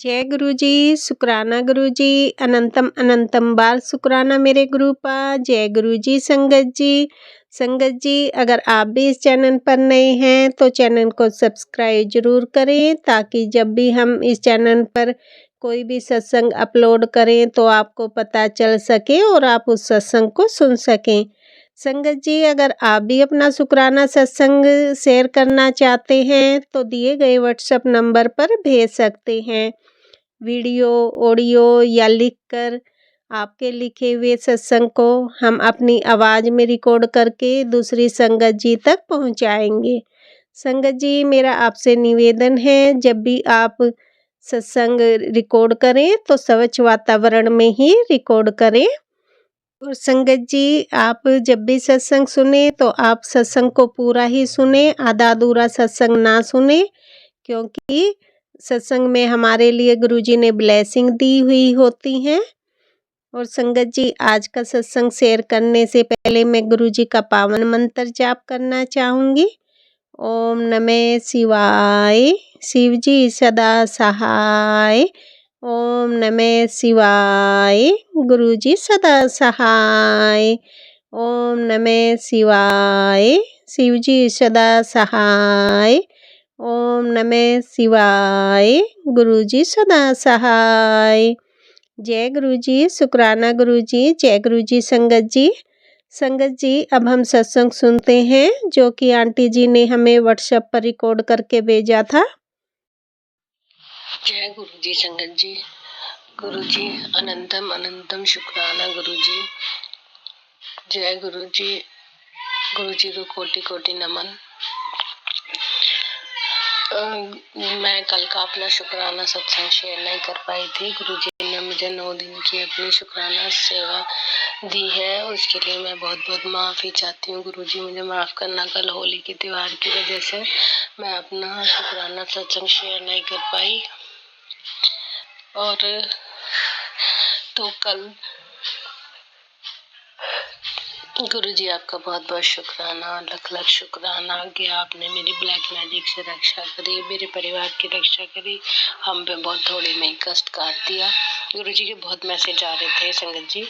जय गुरु जी, शुक्राना गुरु जी, अनंतम अनंतम बार शुक्राना मेरे गुरुपा। जय गुरु जी। संगत जी अगर आप भी इस चैनल पर नए हैं तो चैनल को सब्सक्राइब जरूर करें, ताकि जब भी हम इस चैनल पर कोई भी सत्संग अपलोड करें तो आपको पता चल सके और आप उस सत्संग को सुन सकें। संगत जी अगर आप भी अपना शुक्राना सत्संग शेयर करना चाहते हैं तो दिए गए व्हाट्सएप नंबर पर भेज सकते हैं। वीडियो, ऑडियो या लिखकर आपके लिखे हुए सत्संग को हम अपनी आवाज़ में रिकॉर्ड करके दूसरी संगत जी तक पहुंचाएंगे। संगत जी मेरा आपसे निवेदन है, जब भी आप सत्संग रिकॉर्ड करें तो स्वच्छ वातावरण में ही रिकॉर्ड करें। और संगत जी आप जब भी सत्संग सुने तो आप सत्संग को पूरा ही सुने, आधा अधूरा सत्संग ना सुने, क्योंकि सत्संग में हमारे लिए गुरुजी ने ब्लेसिंग दी हुई होती हैं। और संगत जी आज का सत्संग शेयर करने से पहले मैं गुरुजी का पावन मंत्र जाप करना चाहूँगी। ओम नमः शिवाय, शिव जी सदा सहाय। ओम नमः शिवाय, गुरुजी सदा सहाय। ओम नमः शिवाय, शिव जी सदा सहाय। ओम नमः शिवाय, गुरुजी सदा सहाय। जय गुरुजी, शुक्राना गुरुजी। जय गुरुजी। संगत जी अब हम सत्संग सुनते हैं जो कि आंटी जी ने हमें व्हाट्सएप पर रिकॉर्ड करके भेजा था। जय गुरुजी। संगत जी गुरुजी अनंतम अनंतम शुक्राना गुरुजी। जय गुरुजी। गुरुजी को कोटि कोटि नमन। मैं कल का अपना शुक्राना सत्संग शेयर नहीं कर पाई थी। गुरुजी ने मुझे 9 दिन की अपनी शुक्राना सेवा दी है, उसके लिए मैं बहुत बहुत माफ़ी चाहती हूँ। गुरुजी मुझे माफ़ करना, कल होली के त्योहार की वजह से मैं अपना शुक्राना सत्संग शेयर नहीं कर पाई। और तो कल गुरुजी आपका बहुत बहुत शुक्राना, लख लख शुक्राना कि आपने मेरी ब्लैक मैजिक से रक्षा करी, मेरे परिवार की रक्षा करी, हम पे बहुत थोड़ी नहीं कष्ट काट दिया। गुरुजी के बहुत मैसेज आ रहे थे संगत जी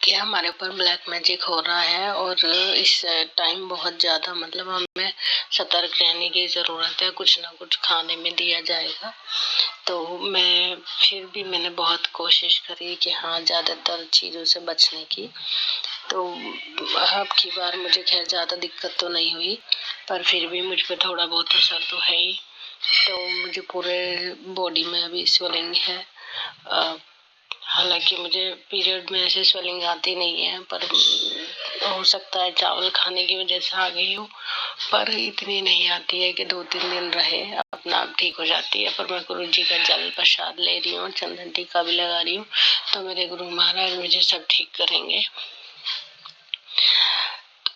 कि हमारे ऊपर ब्लैक मैजिक हो रहा है और इस टाइम बहुत ज़्यादा मतलब हमें सतर्क रहने की ज़रूरत है, कुछ ना कुछ खाने में दिया जाएगा। तो मैंने बहुत कोशिश करी कि हाँ ज़्यादातर चीज़ों से बचने की। तो अब की बार मुझे खैर ज़्यादा दिक्कत तो नहीं हुई, पर फिर भी मुझ पर थोड़ा बहुत असर तो है ही। तो मुझे पूरे बॉडी में अभी स्वेलिंग है। हालांकि मुझे पीरियड में ऐसे स्वेलिंग आती नहीं है, पर हो सकता है चावल खाने की वजह से आ गई हो, पर इतनी नहीं आती है कि 2-3 दिन रहे, अपना आप ठीक हो जाती है। पर मैं गुरु जी का जल प्रसाद ले रही हूँ, चंदन टीका भी लगा रही हूँ, तो मेरे गुरु महाराज मुझे सब ठीक करेंगे।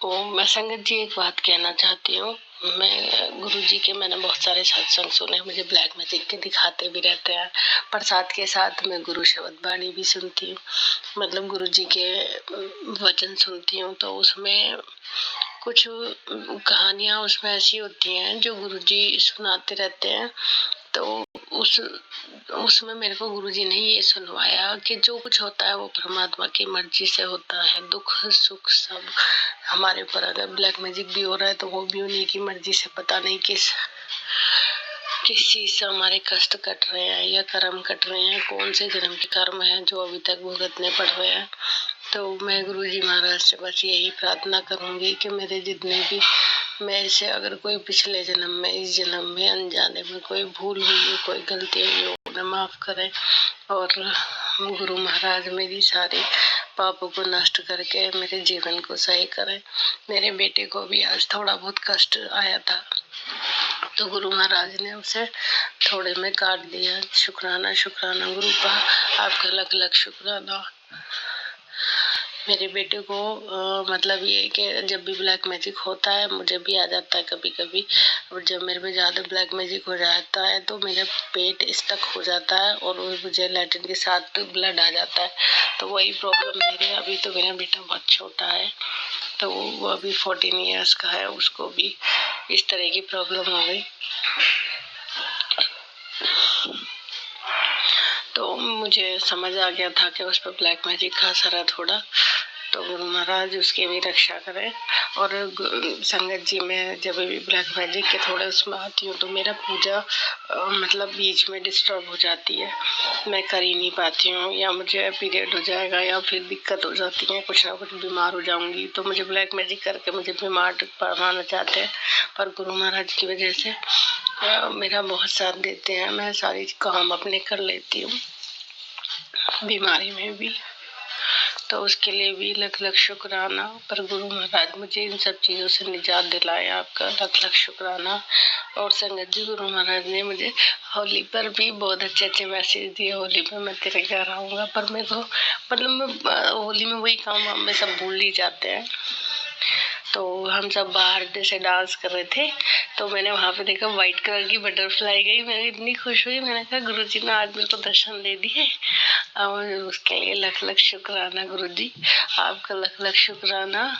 तो मैं संगत जी एक बात कहना चाहती हूँ। मैं गुरुजी के मैंने बहुत सारे सत्संग सुने, मुझे ब्लैक मैजिक के दिखाते भी रहते हैं, पर साथ के साथ मैं गुरु शब्द वाणी भी सुनती हूँ, मतलब गुरुजी के वचन सुनती हूँ। तो उसमें कुछ कहानियाँ उसमें ऐसी होती हैं जो गुरुजी सुनाते रहते हैं। तो उसमें मेरे को गुरुजी ने ये सुनवाया कि जो कुछ होता है वो परमात्मा की मर्जी से होता है, दुख सुख सब हमारे ऊपर। अगर ब्लैक मैजिक भी हो रहा है तो वो भी उन्हीं की मर्जी से, पता नहीं किस चीज से हमारे कष्ट कट रहे हैं या कर्म कट रहे हैं, कौन से जन्म के कर्म हैं जो अभी तक भुगतने पड़ रहे हैं। तो मैं गुरुजी महाराज से बस यही प्रार्थना करूंगी कि मेरे जितने भी मेरे से अगर कोई पिछले जन्म में इस जन्म में अनजाने में कोई भूल हुई हो, कोई गलती हुई हो, उन्हें माफ करें। और गुरु महाराज मेरी सारी पापों को नष्ट करके मेरे जीवन को सही करें। मेरे बेटे को भी आज थोड़ा बहुत कष्ट आया था, तो गुरु महाराज ने उसे थोड़े में काट दिया। शुक्राना शुक्राना गुरु का, आपका लख लख शुक्राना। मेरे बेटे को मतलब ये कि जब भी ब्लैक मैजिक होता है मुझे भी आ जाता है कभी कभी, और जब मेरे पे ज़्यादा ब्लैक मैजिक हो जाता है तो मेरा पेट स्टक हो जाता है और मुझे लैट्रिन के साथ ब्लड आ जाता है। तो वही प्रॉब्लम मेरे, अभी तो मेरा बेटा बहुत छोटा है, तो वो अभी 14 ईयर्स का है, उसको भी इस तरह की प्रॉब्लम हो गई। मुझे समझ आ गया था कि उस पर ब्लैक मैजिक का असर है थोड़ा, तो गुरु महाराज उसकी भी रक्षा करें। और संगत जी, मैं जब भी ब्लैक मैजिक के थोड़े उसमें आती हूँ तो मेरा पूजा मतलब बीच में डिस्टर्ब हो जाती है, मैं कर ही नहीं पाती हूँ, या मुझे पीरियड हो जाएगा या फिर दिक्कत हो जाती है, कुछ ना कुछ बीमार हो जाऊंगी, तो मुझे ब्लैक मैजिक करके मुझे बीमार पड़वाना चाहते हैं। पर गुरु महाराज की वजह से मेरा बहुत साथ देते हैं, मैं सारी काम अपने कर लेती हूँ बीमारी में भी, तो उसके लिए भी लख लख शुक्राना। पर गुरु महाराज मुझे इन सब चीज़ों से निजात दिलाए, आपका लख लख शुक्राना। और संगत जी, गुरु महाराज ने मुझे होली पर भी बहुत अच्छे अच्छे मैसेज दिए, होली पे मैं तेरे घर आऊँगा, पर मेरे को मतलब मैं होली में वही काम हमें सब भूल ही जाते हैं। तो हम सब बाहर जैसे डांस कर रहे थे, तो मैंने वहाँ पे देखा व्हाइट कलर की बटरफ्लाई गई, मैं इतनी खुश हुई, मैंने कहा गुरुजी ने आज मेरे को दर्शन दे दिए, और उसके लिए लख लख शुक्राना गुरुजी, आपका लख लख शुक्राना।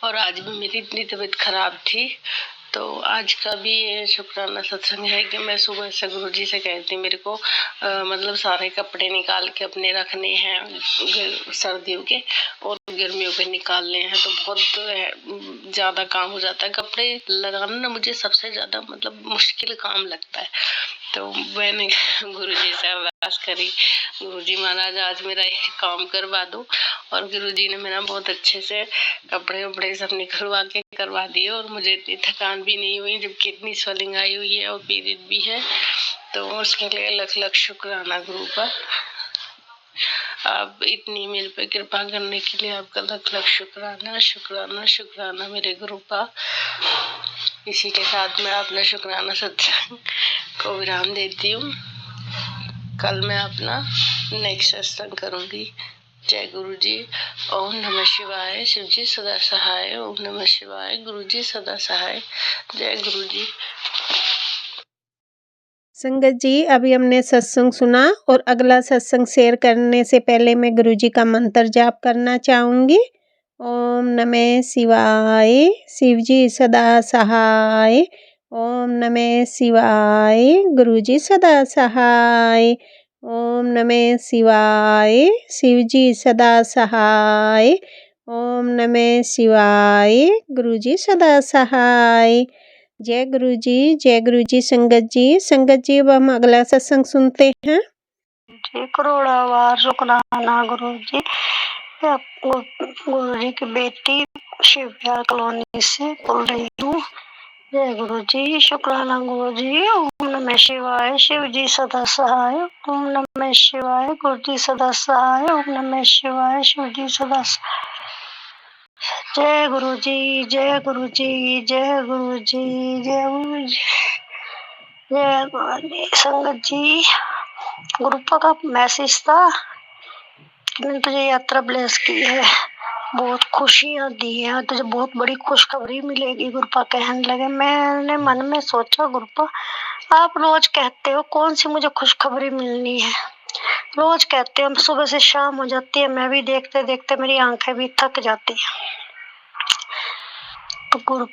और आज भी मेरी इतनी तबीयत खराब थी, तो आज का भी ये शुक्राना सत्संग है कि मैं सुबह से गुरुजी से कहती, मेरे को मतलब सारे कपड़े निकाल के अपने रखने हैं सर्दियों के, और गर्मियों के निकालने हैं, तो बहुत ज़्यादा काम हो जाता है। कपड़े लगाना ना मुझे सबसे ज़्यादा मतलब मुश्किल काम लगता है, तो मैंने गुरुजी से अरदास करी, गुरुजी महाराज आज मेरा ये काम करवा दो, और गुरुजी ने मेरा बहुत अच्छे से कपड़े वपड़े सब निकलवा के करवा दिए, और मुझे इतनी थकान भी नहीं हुई, जबकि इतनी स्वेलिंग आई हुई है और पीरियड भी है, तो उसके लिए लख लख शुक्राना गुरु पर। आप इतनी मेरे पे कृपा करने के लिए आपका लख लख शुक्राना शुक्राना शुक्राना मेरे गुरु का। इसी के साथ मैं अपना शुक्राना सत्संग को विराम देती हूँ। कल मैं अपना नेक्स्ट सत्संग करूँगी। जय गुरु जी। ओम नमः शिवाय। शिव जी सदा सहाय। ओम नमः शिवाय। गुरु जी सदा सहाय। जय गुरु जी। संगत जी, अभी हमने सत्संग सुना, और अगला सत्संग शेयर करने से पहले मैं गुरुजी का मंत्र जाप करना चाहूँगी। ओम नमः शिवाय। शिव जी सदा सहाय। ओम नमः शिवाय। गुरुजी सदा सहाय। ओम नमः शिवाय। शिव जी सदा सहाय। ओम नमः शिवाय। गुरुजी सदा सहाय। जय गुरु जी संगत जी अब हम अगला सत्संग सुनते हैं। जी करोड़ावार शुक्राना गुरु जी। गुरु जी की बेटी शिव विहार कॉलोनी से बोल रही हूँ। जय गुरु जी। शुक्राना गुरु जी। ओम नमः शिवाय। शिव जी सदा सहाय। ओम नमः शिवाय। गुरु जी सदा सहाय। ओम नमः शिवाय। शिव जी सदा सहाय। जय गुरु जी। जय गुरु जी। जय गुरु जी। जय गुरु जी। जय गुरु जी। संगत जी, गुरुपा का मैसेज था कि मैंने तुझे यात्रा ब्लेस की है, बहुत खुशियां दी है, तुझे बहुत बड़ी खुशखबरी मिलेगी। गुरुपा कहने लगे। मैंने मन में सोचा, गुरुपा आप रोज कहते हो कौन सी मुझे खुशखबरी मिलनी है, रोज कहते हो, सुबह से शाम हो जाती है, मैं भी देखते देखते मेरी आंखें भी थक जाती है। तो गुरु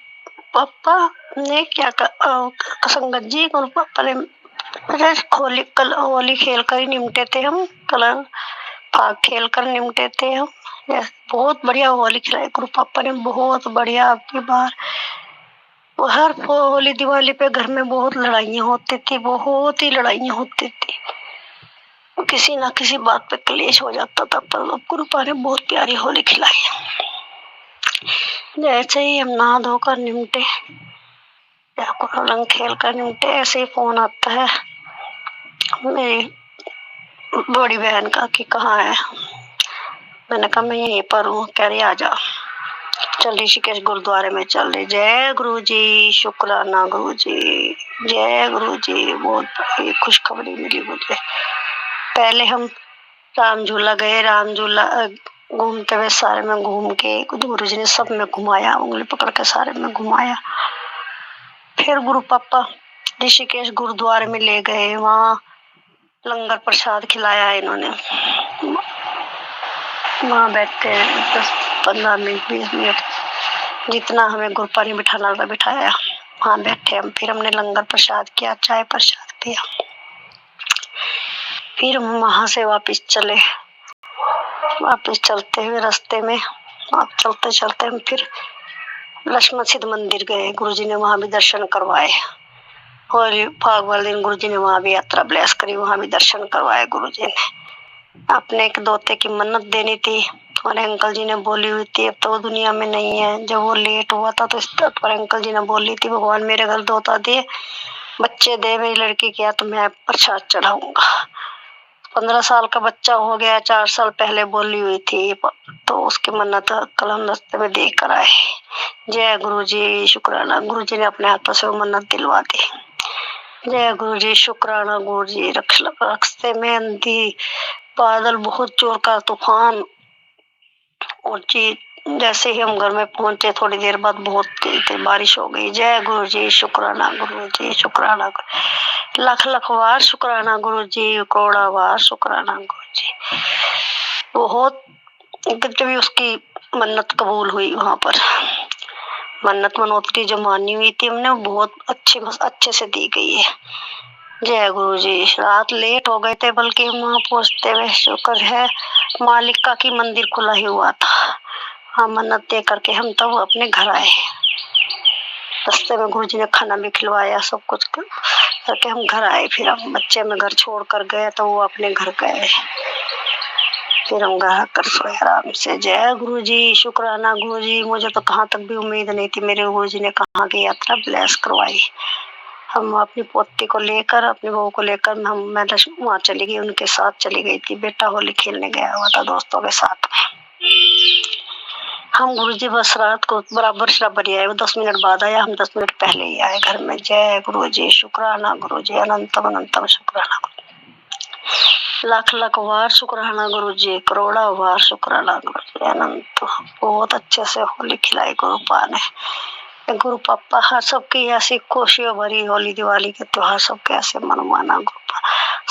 पापा ने क्या संगत जी, गुरु पापा ने होली खेल कर ही निमटे थे हम, कलर भाग खेल कर निमटे थे हम। बहुत बढ़िया होली खिलाई गुरु पापा ने, बहुत बढ़िया। आपकी बार हर होली दिवाली पे घर में बहुत लड़ाइयाँ होती थी, बहुत ही लड़ाइयाँ होती थी, किसी ना किसी बात पे क्लेश हो जाता था, पर गुरु पापा ने बहुत प्यारी होली खिलाई। जैसे ही हम नहा धोकर निमटे, रंग खेल कर निमटे, ऐसे ही फोन आता है मेरी बड़ी बहन का कि कहाँ है। मैंने कहा मैं यहीं पर हूँ। कह रही आ जा, चल ऋषिकेश गुरुद्वारे में चल रही। जय गुरु जी। शुक्राना गुरु जी। जय गुरु जी। बहुत बड़ी खुशखबरी मिली मुझे। पहले हम राम झूला गए, राम झूला घूमते हुए सारे में घूम के गुरु जी ने सब में घुमाया, उंगली पकड़ के सारे में घुमाया। फिर गुरु पापा ऋषिकेश गुरुद्वारे में ले गए, वहाँ लंगर प्रसाद खिलाया इन्होंने। वहाँ बैठे 10-15 मिनट 20 मिनट जितना हमें गुरुपा ने बिठाना था बिठाया, वहाँ बैठे हम। फिर हमने लंगर प्रसाद किया, चाय प्रसाद पिया। फिर हम वहां से वापस चलते हुए रास्ते में आप चलते चलते हम फिर लक्ष्मण सिद्ध मंदिर गए। गुरुजी ने वहां भी दर्शन करवाए। होली फाग वाले दिन गुरुजी ने वहां भी यात्रा ब्लेस करी, वहां भी दर्शन करवाए। गुरुजी ने अपने एक दोते की मन्नत देनी थी और अंकल जी ने बोली हुई थी, अब तो वो दुनिया में नहीं है। जब वो लेट हुआ था तो इस पर अंकल जी ने बोली थी, भगवान मेरे घर दोता दे, बच्चे दे, मेरी लड़की किया तो मैं प्रसाद चढ़ाऊंगा। 15 साल का बच्चा हो गया, 4 साल पहले बोली हुई थी, तो उसकी मन्नत कल हम रास्ते में देख कर आए। जय गुरु जी, शुक्राना। गुरु जी ने अपने हाथों से वो मन्नत दिलवा दी। जय गुरु जी, शुक्राना। गुरु जी रास्ते में आंधी, बादल, बहुत जोर का तूफान, और जी जैसे ही हम घर में पहुंचे थोड़ी देर बाद बहुत तेज बारिश हो गई। जय गुरु जी, शुक्राना। गुरु जी, शुक्राना। लख लख वार शुक्राना गुरु जी, करोड़ा वार शुक्राना गुरु जी। बहुत जब भी उसकी मन्नत कबूल हुई, वहां पर मन्नत मनोती जो मानी हुई थी हमने, बहुत अच्छे से दी गई है। जय गुरु जी। रात लेट हो गए थे, बल्कि हम वहां पहुंचते हुए शुक्र है मालिक का कि मंदिर खुला ही हुआ था। हाँ, मन्नत दे करके हम तब अपने घर आए। रास्ते में गुरु जी ने खाना भी खिलवाया, सब कुछ करके हम घर आए। फिर हम बच्चे में घर छोड़ कर गए तो वो अपने घर गए। फिर हम घर आकर सोए आराम से। जय गुरु जी, शुक्राना गुरु जी। मुझे तो कहाँ तक भी उम्मीद नहीं थी, मेरे गुरु जी ने कहाँ की यात्रा ब्लेस करवाई। हम अपनी पोती को लेकर, अपनी बहू को लेकर मैं वहाँ चली गई, उनके साथ चली गई थी। बेटा होली खेलने गया हुआ था दोस्तों के साथ में। हम गुरुजी बस रात को बराबर आए। वो 10 मिनट बाद आया, हम 10 मिनट पहले ही आए घर में। जय गुरु जी, शुक्राना गुरु जी, अनंतम अनंतम शुक्राना। लाख लाख वार शुक्राना गुरु जी, करोड़ा वार शुक्राना गुरु जी, अनंत। बहुत अच्छे से होली खिलाई गुरु पा ने। गुरु पापा हर सबकी ऐसी खुशियों भरी होली दिवाली के त्योहार सबके ऐसे मनमाना। गुरु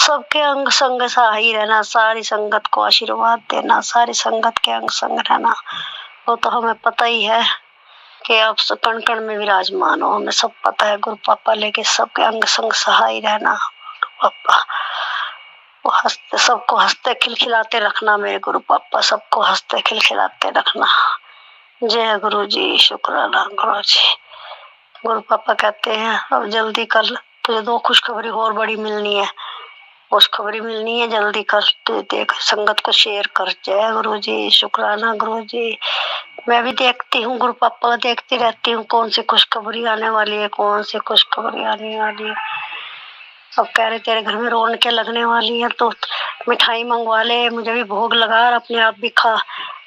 सबके अंग संग सहाय रहना, सारी संगत को आशीर्वाद देना, सारी संगत के अंग संग रहना। वो तो हमें पता ही है कि आप कण कण में विराजमान हो, हमें सब पता है गुरु पापा। लेके सबके अंग संग सहाय रहना गुरु पापा। वो हंसते, सबको हंसते खिलखिलाते रखना मेरे गुरु पापा, सबको हंसते खिलखिलाते रखना। जय गुरु जी, शुक्राना गुरु जी। गुरु पापा कहते हैं अब जल्दी कर, तुझे 2 खुशखबरी और बड़ी मिलनी है, खुशखबरी मिलनी है, जल्दी कर, तू देख संगत को शेयर कर। जय गुरु जी, शुक्राना गुरु जी। मैं भी देखती हूँ गुरु पापा, देखती रहती हूँ कौन सी खुशखबरी आने वाली है, कौन सी खुशखबरी आने वाली है। अब कह रहे तेरे घर में रौनकें लगने वाली है तो मिठाई मंगवा ले, मुझे भी भोग लगा और अपने आप भी खा।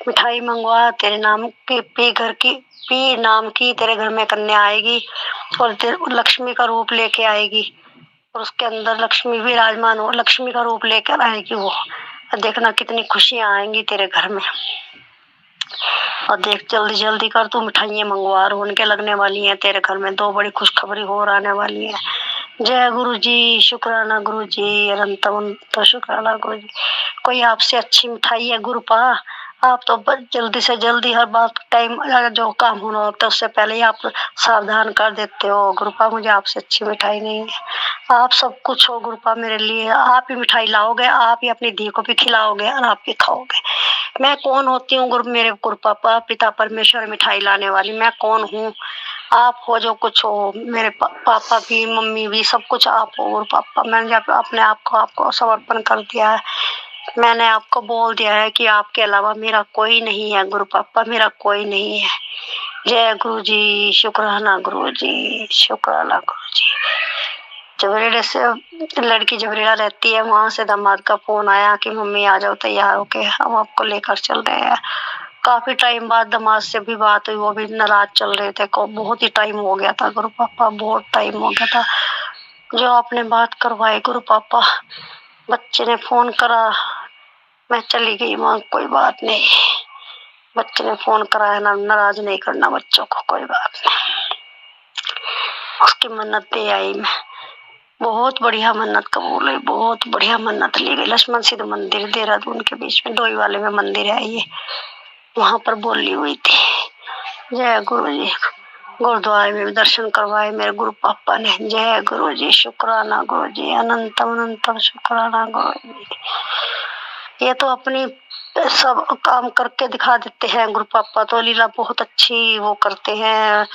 मिठाई मंगवा, तेरे नाम की पी नाम की तेरे घर में कन्या आएगी और लक्ष्मी का रूप लेके आएगी, और उसके अंदर लक्ष्मी विराजमान हो, लक्ष्मी का रूप लेकर आएगी वो। देखना कितनी खुशियां आएंगी तेरे घर में। और देख जल्दी जल्दी कर, तू मिठाइयाँ मंगवा, रौनकें लगने वाली हैं तेरे घर में, 2 बड़ी खुशखबरी और आने वाली है। जय गुरु जी, शुक्राना गुरु जी, अनंतम तो शुक्राना गुरु जी। कोई आपसे अच्छी मिठाई है गुरु पा? आप तो जल्दी से जल्दी हर बात टाइम जो काम होना होता है उससे पहले ही आप सावधान कर देते हो। गुरुपा मुझे आपसे अच्छी मिठाई नहीं है, आप सब कुछ हो गुरुपा मेरे लिए। आप ही मिठाई लाओगे, आप ही अपनी धी को भी खिलाओगे और आप भी खाओगे। मैं कौन होती हूँ मेरे गुरु पापा, पिता परमेश्वर मिठाई लाने वाली मैं कौन हूँ? आप हो जो कुछ हो, मेरे पापा भी मम्मी भी सब कुछ आप हो गुरु पापा। मैंने जब अपने आप को आपको समर्पण कर दिया है, मैंने आपको बोल दिया है कि आपके अलावा मेरा कोई नहीं है गुरु पापा, मेरा कोई नहीं है। जय गुरु जी, शुक्राना गुरु जी, शुक्राना गुरु जी। जबरेड़े से लड़की जबरेड़ा रहती है, वहां से दामाद का फोन आया कि मम्मी आ जाओ तैयार होके, हम आपको लेकर चल रहे हैं। काफी टाइम बाद दामाद से भी बात हुई, वो भी नाराज चल रहे थे को बहुत ही टाइम हो गया था गुरु पापा, बहुत टाइम हो गया था जो आपने बात करवाई गुरु पापा। बच्चे ने फोन करा, मैं चली गई मां, कोई बात नहीं। बच्चे ने फोन कराया ना, नाराज नहीं करना बच्चों को, कोई बात नहीं। उसकी मन्नत दे आई मैं, बहुत बढ़िया मन्नत कबूल हुई, बहुत बढ़िया मन्नत ली गई। लक्ष्मण सिद्ध मंदिर देहरादून के बीच में डोई वाले में मंदिर है ये, वहां पर बोली हुई थी। जय गुरु जी। गुरुद्वारे में भी दर्शन करवाए मेरे गुरु पापा ने। जय गुरु जी, शुक्राना गुरु जी, अनंतम अनंतम शुक्राना गुरु जी। ये तो अपनी सब काम करके दिखा देते हैं गुरु पापा, तो लीला बहुत अच्छी वो करते हैं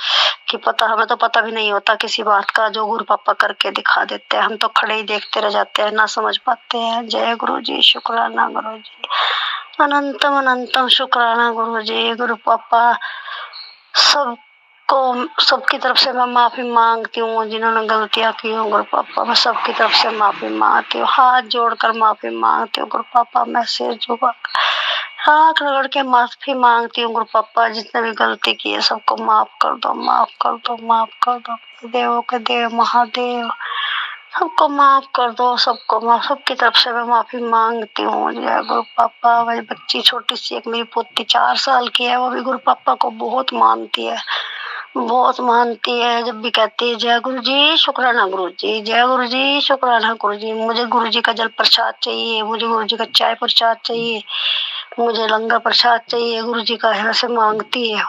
कि पता हमें तो पता भी नहीं होता किसी बात का, जो गुरु पापा करके दिखा देते हैं हम तो खड़े ही देखते रह जाते हैं, ना समझ पाते हैं। जय गुरु जी, शुक्राना गुरु जी, अनंतम अनंतम शुक्राना गुरु जी। गुरु पापा सबको, सबकी तरफ से मैं माफी मांगती हूँ जिन्होंने गलतियां की हूँ। गुरु पापा मैं सबकी तरफ से माफी मांगती हूँ, हाथ जोड़कर माफी मांगती हूँ गुरु पापा। मैं सिर झुका हाथ रगड़ के माफी मांगती हूँ गुरु पापा, जितने भी गलती की है सबको माफ कर दो, माफ कर दो, माफ कर दो। देवों के देव महादेव सबको माफ कर दो, सबको माफ, सबकी तरफ से मैं माफी मांगती हूँ। जय गुरु पापा। मेरी बच्ची छोटी सी एक मेरी पोती 4 साल की है, वो भी गुरु पापा को बहुत मानती है, बहुत मानती है। जब भी कहती है जय गुरु जी, शुक्राना गुरु जी, जय गुरु जी, शुक्राना गुरु जी। मुझे गुरु जी का जल प्रसाद चाहिए, मुझे गुरु जी का चाय प्रसाद चाहिए, मुझे लंगर प्रसाद चाहिए, गुरु जी का ऐसे मांगती है।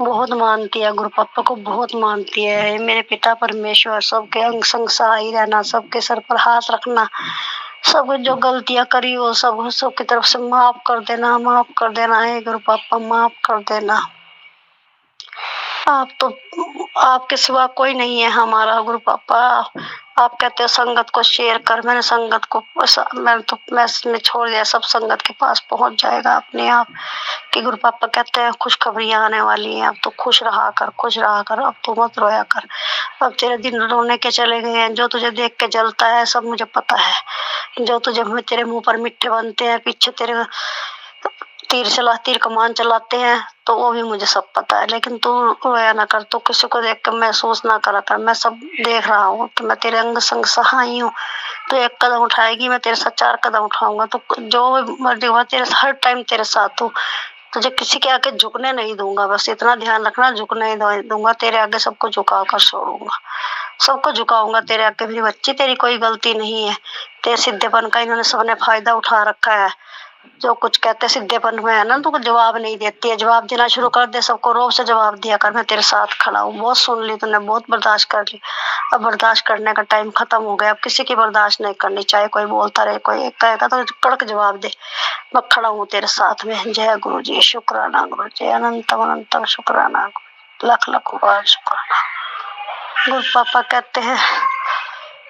बहुत मानती है, गुरु पापा को बहुत मानती है। मेरे पिता परमेश्वर सबके अंग संग सहाय रहना, सबके सर पर हाथ रखना, सब जो गलतियां करी हो सब सबकी तरफ से माफ कर देना, माफ कर देना है गुरु पापा, माफ कर देना। आप तो, आपके सिवा कोई नहीं है हमारा गुरु पापा। आप कहते हो संगत को शेयर कर, मैंने संगत को मैं छोड़ दिया, सब संगत के पास पहुंच जाएगा अपने आप। कि गुरु पापा कहते हैं खुशखबरियां आने वाली हैं, अब तो खुश रहा कर, खुश रहा कर, अब तो मत रोया कर, अब तेरे दिन रोने के चले गए हैं। जो तुझे देख के जलता है सब मुझे पता है, जो तुझे तेरे मुंह पर मिठ्ठे बनते हैं, पीछे तेरे तीर कमान चलाते हैं, तो वो भी मुझे सब पता है। लेकिन तू रोया ना कर, तू किसी को देख कर महसूस ना करा कर, मैं सब देख रहा हूँ, तो मैं तेरे अंग संग सहाय हूँ। तो एक कदम उठाएगी, मैं तेरे साथ 4 कदम उठाऊंगा, तो जो मर्जी हुआ तेरे हर टाइम तेरे साथ हूँ। तुझे किसी के आगे झुकने नहीं दूंगा, बस इतना ध्यान रखना, झुकने नहीं दूंगा। तेरे आगे सबको झुका कर छोड़ूंगा, सबको झुकाऊंगा तेरे आगे। मेरी बच्ची तेरी कोई गलती नहीं है, तेरे सीधेपन का इन्होंने सबने फायदा उठा रखा है। जो कुछ कहते सीधेपन में है ना, तो जवाब नहीं देती है, जवाब देना शुरू कर दे, सबको रोब से जवाब दिया कर। मैं तेरे साथ खड़ा हूँ, बहुत सुन ली तूने, बहुत बर्दाश्त कर ली, अब बर्दाश्त करने का टाइम खत्म हो गया। अब किसी की बर्दाश्त नहीं करनी, चाहे कोई बोलता रहे, कोई एक कहेगा तो कड़क जवाब दे। मैं खड़ा हूँ तेरे साथ में। जय गुरु जी, शुक्राना गुरु जी, अनंतम अनंतम शुक्राना, लख लख बार शुक्राना। गुरु पापा कहते हैं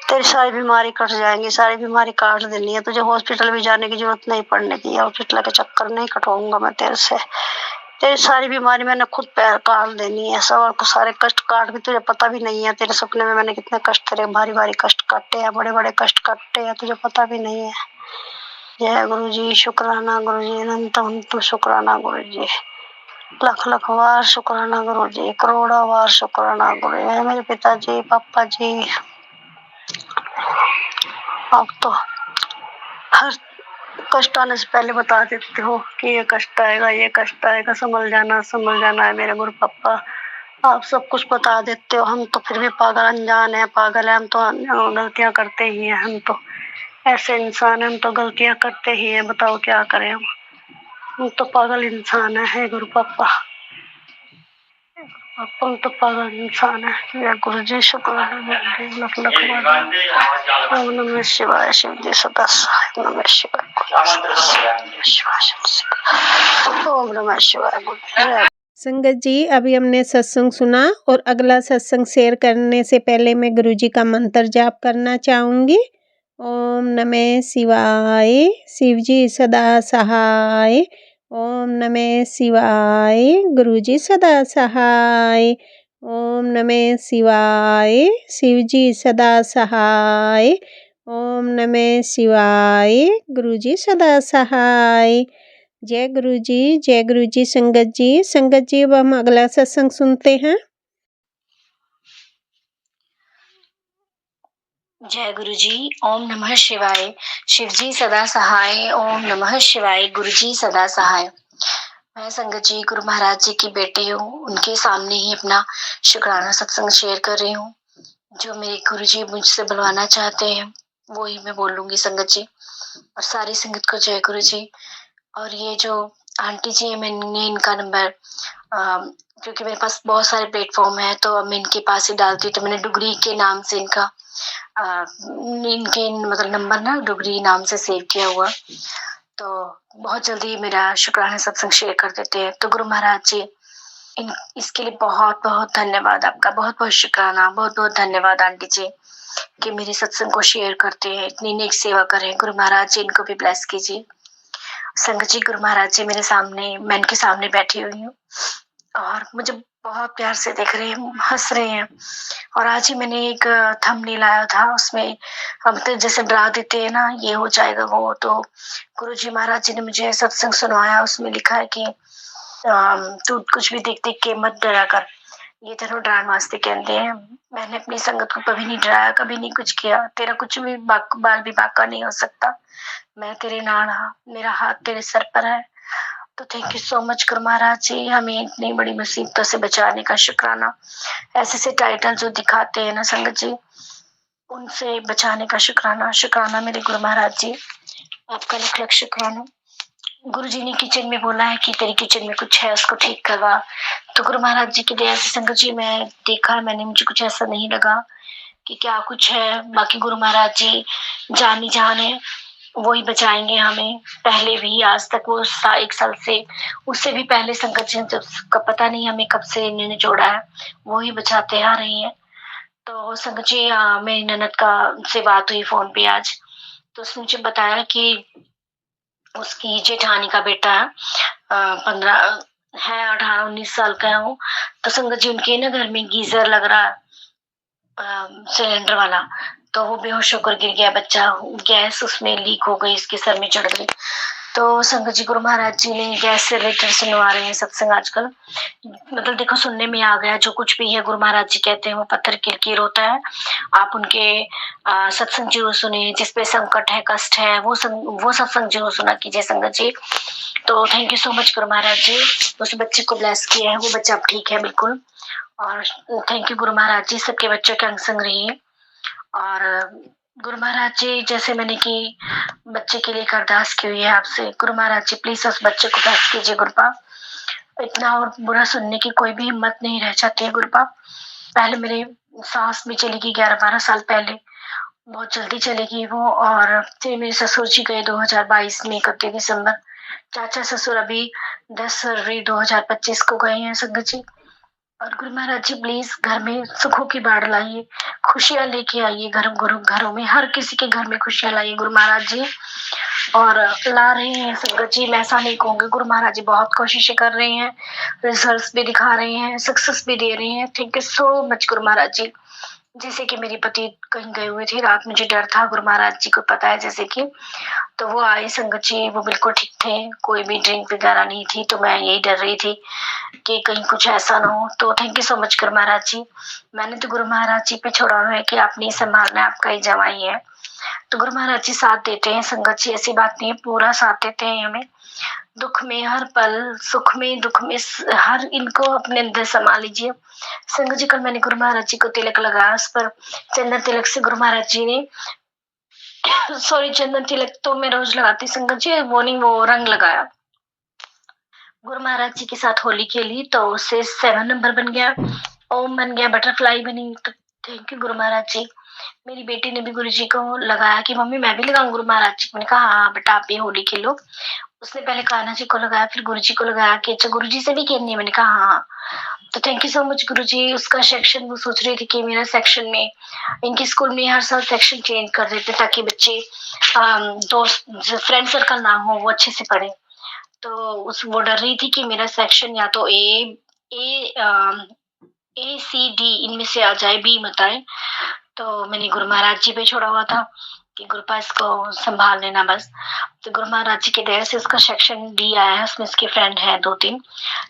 तेरी सारी बीमारी कट जाएंगी, सारी बीमारी काट देनी है, तुझे हॉस्पिटल भी जाने की जरूरत नहीं पड़ने दी है, हॉस्पिटल के चक्कर नहीं कटवाऊंगा मैं तेरे से। तेरी सारी बीमारी मैंने खुद पैर काट देनी है, सब को सारे कष्ट काट भी, तुझे पता भी नहीं है। तेरे सपने में मैंने कितने कष्ट, तेरे भारी भारी कष्ट काटे हैं, बड़े बड़े कष्ट काटे हैं, तुझे पता भी नहीं है। जय गुरु जी, शुक्राना गुरु जी, अनंत शुक्राना गुरु जी, लख लख बार शुक्राना गुरु जी, करोड़ों बार शुक्राना गुरु जी। मेरे पिताजी, पापा जी, आप तो हर कष्ट आने से पहले बता देते हो कि ये कष्ट आएगा, ये कष्ट आएगा, संभल जाना है मेरे गुरु पापा। आप सब कुछ बता देते हो, हम तो फिर भी पागल अनजान है, पागल है, हम तो गलतियां करते ही हैं, हम तो ऐसे इंसान हैं, हम तो गलतियां करते ही हैं, बताओ क्या करें हम तो पागल इंसान है गुरु पापा, हम तो पागल इंसान है। जय गुरु जी, शुक्राना लख लख बार। ओम नमः शिवाय, शिव जी सदा सहाय, नमः शिवाय, ओम नमः शिवाय। संगत जी, अभी हमने सत्संग सुना और अगला सत्संग शेयर करने से पहले मैं गुरुजी का मंत्र जाप करना चाहूँगी। ओम नमः शिवाय, शिव जी सदा सहाय। ओम नमः शिवाय, गुरुजी सदा सहाय। ओम नमः शिवाय, शिव जी सदा सहाय। ओम नमः शिवाय, गुरुजी सदा सहाय। जय गुरु जी। संगत जी अब हम अगला सत्संग सुनते हैं। जय गुरु जी। ओम नमः शिवाय, शिव जी सदा सहाय। ओम नमः शिवाय, गुरु जी सदा सहाय। मैं संगत जी गुरु महाराज जी की बेटी हूँ, उनके सामने ही अपना शुक्राना सत्संग शेयर कर रही हूँ। जो मेरे गुरु जी मुझसे बुलवाना चाहते हैं वो ही मैं बोलूंगी संगत जी। और सारी संगत को जय गुरु जी। और ये जो आंटी जी है, मैंने इनका नंबर क्योंकि मेरे पास बहुत सारे प्लेटफॉर्म है, तो अब मैं इनके पास ही डालती हूँ। तो मैंने डुगरी के नाम से इनका इनके मतलब नंबर ना डुगरी नाम से सेव किया हुआ। तो बहुत जल्दी मेरा शुक्राना सत्संग शेयर कर देते हैं। तो गुरु महाराज जी, इसके लिए बहुत बहुत धन्यवाद आपका, बहुत बहुत शुक्राना, बहुत बहुत धन्यवाद आंटी जी कि मेरे सत्संग को शेयर करते हैं, इतनी नेक सेवा करें। गुरु महाराज जी इनको भी ब्लेस कीजिए। संगत जी, गुरु महाराज जी मेरे सामने, मैं इनके सामने बैठी हुई हूँ और मुझे बहुत प्यार से देख रहे हैं, हंस रहे हैं। और आज ही मैंने एक थंबनेल आया था, उसमें हम तो जैसे डरा देते हैं ना, ये हो जाएगा वो, तो गुरु जी महाराज जी ने मुझे सत्संग सुनवाया। उसमें लिखा है कि तू कुछ भी देख देख के मत डरा कर, ये तेरे डरान वास्ते कहते हैं। मैंने अपनी संगत को कभी नहीं डराया, कभी नहीं कुछ किया। तेरा कुछ भी बाल भी बाका नहीं हो सकता। मैं तेरे नाल हाँ, मेरा हाथ तेरे सर पर है। तो thank you so much Guru Maharaj जी, हमें इतनी बड़ी मुसीबतों से बचाने का शुक्राना। ऐसे से टाइटल जो दिखाते हैं ना संगत जी, उनसे बचाने का शुक्राना। शुक्राना मेरे गुरु महाराज जी, आपका लख लख शुक्राना। गुरु जी ने किचन में बोला है कि तेरी किचन में कुछ है, उसको ठीक करवा। तो गुरु महाराज जी की दया से संगत जी मैं देखा, मैंने मुझे कुछ ऐसा नहीं लगा कि क्या कुछ है। बाकी गुरु महाराज जी जानी जान है, वो ही बचाएंगे हमें। पहले भी आज तक वो 1 साल से, उससे भी पहले संकट से जब का पता नहीं हमें कब से इन्होंने जोड़ा है, वो ही बचाते आ रही हैं। तो संकट जी मेरी ननद का से बात हुई फोन पे आज, तो उसने मुझे बताया कि उसकी जेठानी का बेटा है, 15 है, 18-19 साल का है वो। तो संगत जी उनके ना घर में गीजर लग रहा है, सिलेंडर वाला, तो वो बेहोश होकर गिर गया बच्चा। गैस उसमें लीक हो गई, इसके सर में चढ़ गई। तो संगत जी गुरु महाराज जी ने गैस से रिलेटेड सुनवा रहे हैं सत्संग आजकल। मतलब देखो, सुनने में आ गया, जो कुछ भी है गुरु महाराज जी कहते हैं वो पत्थर किरकिर होता है। आप उनके सत्संग जरूर सुने, जिसपे संकट है, कष्ट है, वो सत्संग जरूर सुना कीजिए संगत जी। तो thank you so much Guru Maharaj जी, उस बच्चे को ब्लेस किया है, वो बच्चा अब ठीक है बिल्कुल। और थैंक यू गुरु महाराज जी, सबके बच्चों के अंग संग रहिए। और गुरु महाराज जी, जैसे मैंने कि बच्चे के लिए एक अरदास की हुई है आपसे, गुरु महाराज जी प्लीज उस बच्चे को ब्लेस कीजिए गुरुपा। इतना और बुरा सुनने की कोई भी हिम्मत नहीं रह जाती है गुरुपा। पहले मेरे सास भी चली गई 11-12 साल पहले, बहुत जल्दी चली गई वो। और फिर मेरे ससुर जी गए 2022 में 31 दिसंबर। चाचा ससुर अभी 10 फरवरी 2025 को गए हैं संगत जी। और गुरु महाराज जी प्लीज घर में सुखों की बाढ़ लाइए, खुशियां लेके आइए घरों में, हर किसी के घर में खुशियां लाइए गुरु महाराज जी। और ला रहे हैं संगत जी, मैं ऐसा नहीं कहूंगी, गुरु महाराज जी बहुत कोशिशें कर रहे हैं, रिजल्ट्स भी दिखा रहे हैं, सक्सेस भी दे रहे हैं। Thank you so much Guru Maharaj जी। जैसे कि मेरे पति कहीं गए हुए थे, रात मुझे डर था, गुरु महाराज जी को पता है जैसे कि, तो वो आए संगत जी, वो बिल्कुल ठीक थे, कोई भी ड्रिंक वगैरह नहीं थी। तो मैं यही डर रही थी कि कहीं कुछ ऐसा ना हो। तो thank you so much Guru Maharaj जी। मैंने तो गुरु महाराज जी पे छोड़ा हुआ है कि आप नहीं संभालना है, आपका ही जवाई है। तो गुरु महाराज जी साथ देते हैं संगत जी, ऐसी बात नहीं है, पूरा साथ देते हैं हमें, दुख में हर पल, सुख में दुख में, हर इनको अपने अंदर समा लीजिए संगत जी। कल मैंने गुरु महाराज जी को तिलक लगाया, उस पर चंदन तिलक से गुरु महाराज जी ने सॉरी चंदन तिलक तो मैं रोज लगाती संगत जी, वो नहीं, वो रंग लगाया। गुरु महाराज जी के साथ होली खेली तो उससे 7 नंबर बन गया, ओम बन गया, बटरफ्लाई बनी। तो थैंक यू गुरु महाराज जी। मेरी बेटी ने भी गुरु जी को लगाया कि मम्मी मैं भी लगाऊं गुरु महाराज जी। मैंने कहा हाँ बेटा आप भी होली खेलो। उसने पहले कान्हा जी को लगाया, फिर गुरु जी को लगाया कि अच्छा गुरु जी से भी खेलनी है। मैंने कहा हाँ। तो थैंक यू सो मच गुरु जी। उसका सेक्शन वो सोच रही थी कि मेरा सेक्शन में, इनके स्कूल में हर साल सेक्शन चेंज कर देते ताकि बच्चे दोस्त फ्रेंड सर्कल ना हो, वो अच्छे से पढ़े। तो वो डर रही थी कि मेरा सेक्शन या तो A, C, D इनमें से आ जाए, B मत आए। तो मैंने गुरु महाराज जी पे छोड़ा हुआ था कि गुरुपा इसको संभाल लेना बस। तो गुरु महाराज जी के दया से उसका सेक्शन D आया है, उसमें उसके फ्रेंड है 2-3।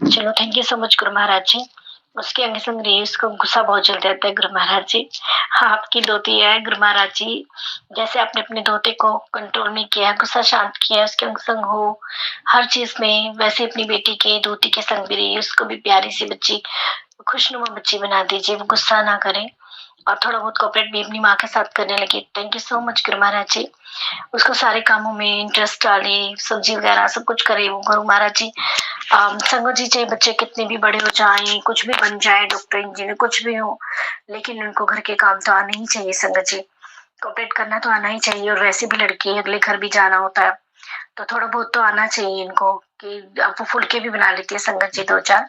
चलो thank you so much Guru Maharaj जी। उसके अंग संग रही, उसको गुस्सा बहुत जल्दी आता है गुरु महाराज जी। आपकी दोती है गुरु महाराज जी, जैसे आपने अपने दोते को कंट्रोल में किया, गुस्सा शांत किया, उसके अंग संग हो हर चीज में, वैसे अपनी बेटी के दोती के संग भी रही, उसको भी प्यारी सी बच्ची, खुशनुमा बच्ची बना दीजिए, वो गुस्सा ना करे। और थोड़ा बहुत कोऑपरेट भी अपनी माँ के साथ करने लगी। Thank you so much Guru Maharaj जी। उसको सारे कामों में इंटरेस्ट डाले, सब्जी वगैरह सब कुछ करे वो गुरु महाराज जी। संगत जी, चाहे बच्चे कितने भी बड़े हो जाएं, कुछ भी बन जाए, डॉक्टर इंजीनियर कुछ भी हो, लेकिन उनको घर के काम तो आने ही चाहिए। संगत जी, कोऑपरेट करना तो आना ही चाहिए। और वैसे भी लड़की है, अगले घर भी जाना होता है, तो थोड़ा बहुत तो आना चाहिए इनको। कि अब वो फुलके भी बना लेती है संगत जी 2-4।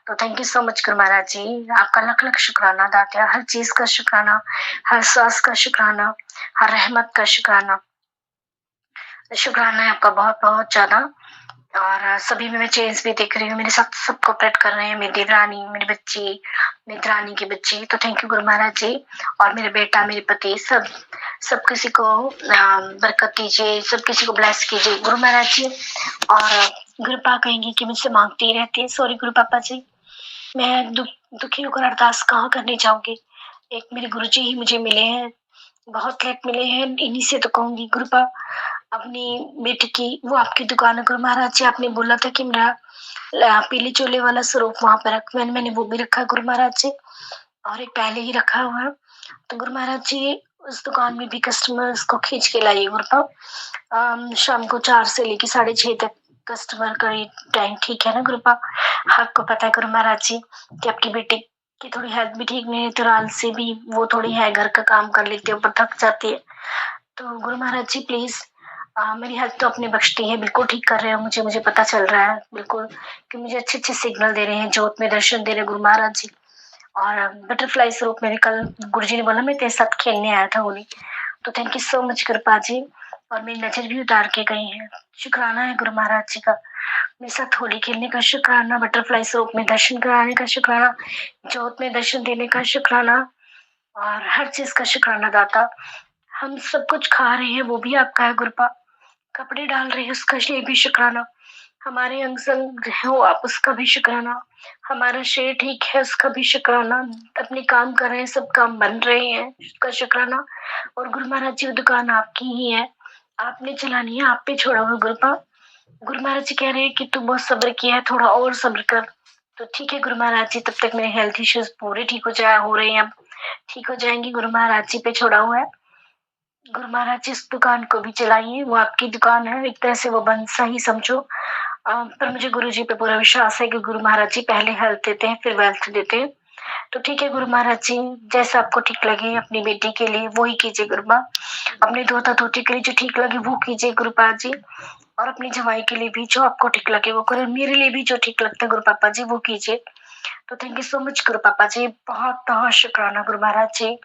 तो thank you so much Guru Maharaj जी, आपका लख लख शुक्राना दाता, हर चीज का शुक्राना, हर सांस का शुक्राना, हर रहमत का शुक्राना है आपका बहुत बहुत ज्यादा। और सभी में मैं चेंज भी देख रही हूँ, मेरे साथ सब कोऑपरेट कर रहे हैं, मेरी देवरानी, मेरी बच्ची, मेरी दरानी के बच्चे। तो थैंक यू गुरु महाराज जी। और मेरे बेटा, मेरे पति, सब किसी को बरकत दीजिए, सब किसी को ब्लेस कीजिए गुरु महाराज जी। और गुरु पा कहेंगे कि मुझसे मांगती रहती है। सॉरी गुरु पापा जी, मैं दुखी होकर अरदास कहाँ करने जाऊंगी। एक मेरे गुरु जी ही मुझे मिले हैं, बहुत लेट मिले हैं, इन्हीं से तो कहूंगी गुरु पा अपनी बेटी की, वो आपकी दुकान है गुरु महाराज जी। आपने बोला था कि मेरा पीले चोले वाला स्वरूप वहां पर रख, मैंने वो भी रखा है गुरु महाराज जी, और एक पहले ही रखा हुआ है। तो गुरु महाराज जी, उस दुकान में भी कस्टमर्स को खींच के लाइए गुरु पा। शाम को 4 से लेकर 6:30 तक कस्टमर का टाइम ठीक है ना गुरु पा? आपको पता है गुरु महाराज जी कि आपकी बेटी की थोड़ी हेल्थ भी ठीक नहीं है, तो राल से भी वो थोड़ी है, घर का काम कर लेती है, ऊपर थक जाती है। तो गुरु महाराज जी प्लीज, मेरी हेल्थ तो अपने बख्शती है, बिल्कुल ठीक कर रहे हो मुझे पता चल रहा है बिल्कुल, कि मुझे अच्छे सिग्नल दे रहे हैं, जोत में दर्शन दे रहे हैं गुरु महाराज जी। और बटरफ्लाई स्वरूप मेरे कल गुरुजी ने बोला मैं तेरे साथ खेलने आया था होली। तो थैंक यू सो मच कृपा जी। और मेरी नजर भी उतार के गई है, शुक्राना है गुरु महाराज जी का। मेरे साथ होली खेलने का शुक्राना, बटरफ्लाई स्वरूप में दर्शन कराने का शुक्राना, जोत में दर्शन देने का शुक्राना, और हर चीज का शुक्राना दाता। हम सब कुछ खा रहे हैं वो भी आपका है गुरुपा, कपड़े डाल रहे हैं उसका भी शुक्राना, हमारे अंग संग हो आप उसका भी शुक्राना, हमारा शरीर ठीक है उसका भी शुक्राना, अपने काम कर रहे हैं, सब काम बन रहे हैं उसका शुक्राना। और गुरु महाराज जी, वो दुकान आपकी ही है, आपने चलानी है, आप पे छोड़ा हुआ गुरुपा। गुरु महाराज जी कह रहे हैं कि तू बहुत सब्र किया है, थोड़ा और सब्र कर। तो ठीक है गुरु महाराज जी, तब तक मेरे हेल्थ इश्यूज पूरे ठीक हो रहे हैं, अब ठीक हो जाएंगे। गुरु महाराज जी पे छोड़ा हुआ है। गुरु महाराज जी इस दुकान को भी चलाइए, वो आपकी दुकान है, एक तरह से वो बंद सा ही समझो। पर मुझे गुरु जी पे पूरा विश्वास है कि गुरु महाराज जी पहले हेल्थ देते हैं फिर वेल्थ देते हैं। तो ठीक है गुरु महाराज जी, जैसा आपको ठीक लगे अपनी बेटी के लिए वो ही कीजिए गुरुपा, अपने धोता धोती के लिए जो ठीक लगे वो कीजिए गुरुपा जी, और अपनी जवाई के लिए भी जो आपको ठीक लगे वो करें, मेरे लिए भी जो ठीक लगता है गुरु पापा जी वो कीजिए। तो थैंक यू सो मच गुरु पापा जी, बहुत बहुत शुक्राना गुरु महाराज जी,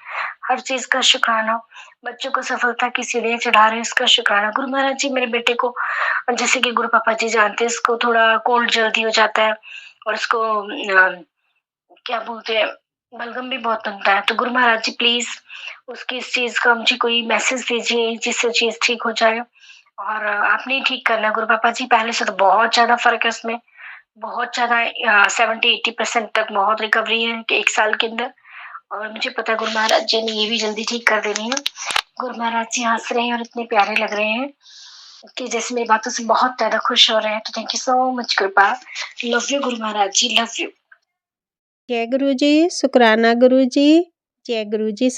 हर चीज का शुक्राना। बच्चों को सफलता की सीढ़ियां चढ़ा रहे हैं उसका शुक्राना गुरु महाराज जी। मेरे बेटे को, जैसे कि गुरु पापा जी जानते हैं, इसको थोड़ा कोल्ड जल्दी हो जाता है, और इसको क्या बोलते हैं, बलगम भी बहुत बनता है। तो गुरु महाराज जी प्लीज उसकी इस चीज का मुझे कोई मैसेज दीजिए जिससे चीज ठीक हो जाए। और आपने ही ठीक करना है गुरु पापा जी, पहले से तो बहुत ज्यादा फर्क है उसमें, बहुत ज्यादा 70-80% तक बहुत रिकवरी है कि 1 साल के अंदर। और मुझे पता है गुरु महाराज जी ने ये भी जल्दी ठीक कर देनी है। गुरु महाराज जी हंस रहे हैं और इतने प्यारे लग रहे हैं कि जैसे मेरी बातों से बहुत ज्यादा खुश हो रहे हैं। तो थैंक यू सो मच कृपा, love you Guru Maharaj ji, love you. जय गुरु जी, शुक्राना गुरु जी, जय गुरु जी।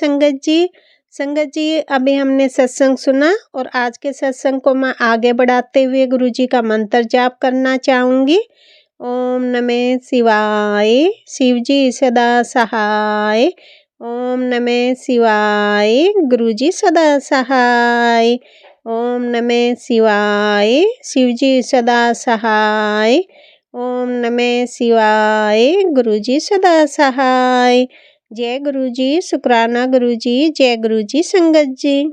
संगत जी अभी हमने सत्संग सुना, और आज के सत्संग को मैं आगे बढ़ाते हुए गुरु जी का मंत्र जाप करना चाहूँगी। ओम नमः शिवाय, शिव जी सदा सहाय। ओम नमः शिवाय, गुरु जी सदा सहाय। ओम नमः शिवाय, शिव जी सदा सहाय। ओम नमः शिवाय, गुरु जी सदा सहाय। जय गुरु जी, शुक्राना गुरु जी, जय गुरु जी संगत जी।